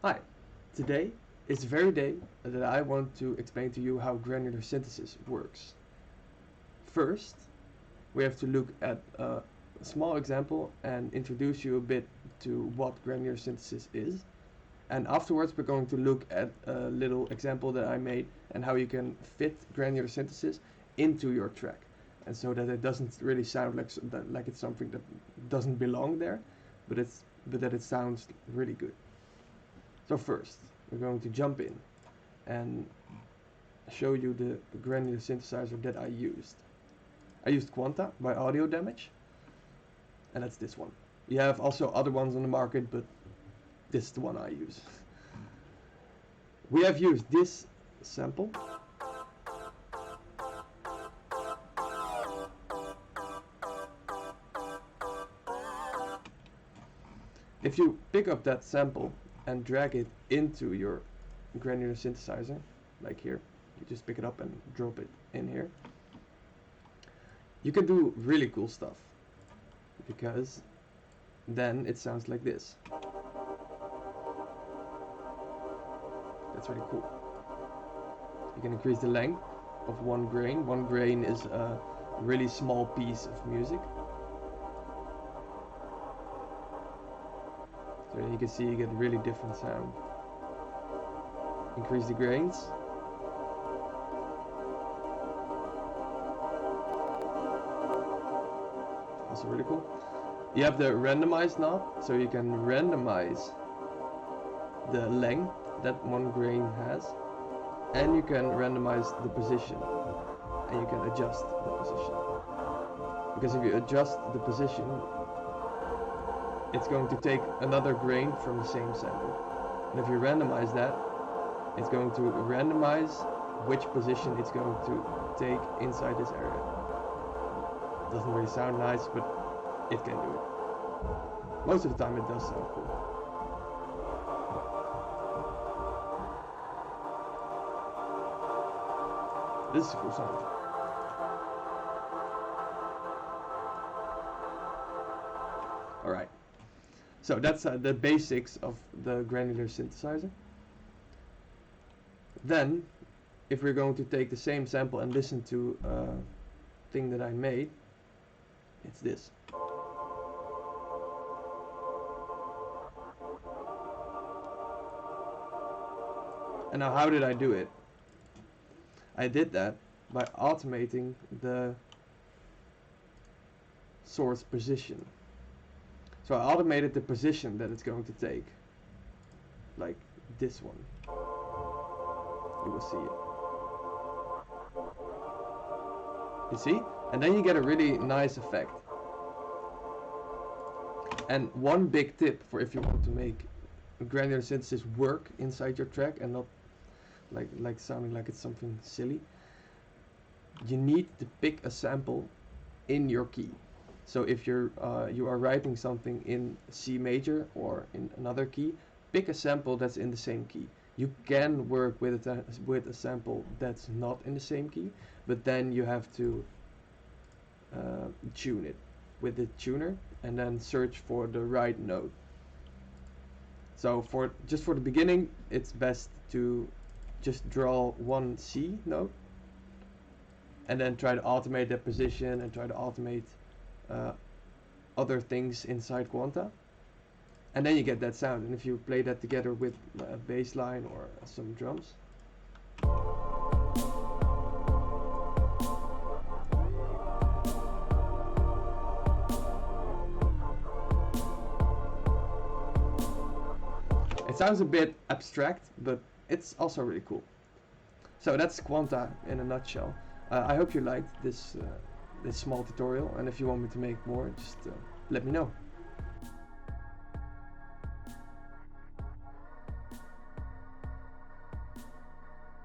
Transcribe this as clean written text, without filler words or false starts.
Hi, today is the very day that I want to explain to you how granular synthesis works. First, we have to look at a small example and introduce you a bit to what granular synthesis is. And afterwards we're going to look at a little example that I made and how you can fit granular synthesis into your track. And so that it doesn't really sound like it's something that doesn't belong there, but that it sounds really good. So first, we're going to jump in and show you the granular synthesizer that I used. I used Quanta by Audio Damage, and that's this one. You have also other ones on the market, but this is the one I use. We have used this sample. If you pick up that sample and drag it into your granular synthesizer, like here, you just pick it up and drop it in here, you can do really cool stuff, because then it sounds like this. That's really cool. You can increase the length of one grain. One grain is a really small piece of music. So you can see you get really different sound. Increase the grains. Also really cool. You have the randomize knob, so you can randomize the length that one grain has, and you can randomize the position, and you can adjust the position. Because if you adjust the position, it's going to take another grain from the same sample. And if you randomize that, it's going to randomize which position it's going to take inside this area. It doesn't really sound nice, but it can do it. Most of the time it does sound cool. This is a cool sound. Alright. So that's the basics of the granular synthesizer. Then, if we're going to take the same sample and listen to a thing that I made, it's this. And now how did I do it? I did that by automating the source position. So I automated the position that it's going to take, like this one. You will see it. You see? And then you get a really nice effect. And one big tip for if you want to make granular synthesis work inside your track and not like sounding like it's something silly, you need to pick a sample in your key. So if you are writing something in C major or in another key, pick a sample that's in the same key. You can work with a sample that's not in the same key, but then you have to tune it with the tuner and then search for the right note. So just for the beginning, it's best to just draw one C note and then try to automate that position and try to automate other things inside Quanta, and then you get that sound. And if you play that together with a bass line or some drums, it sounds a bit abstract, but it's also really cool. So that's Quanta in a nutshell. I hope you liked this small tutorial, and if you want me to make more, just let me know.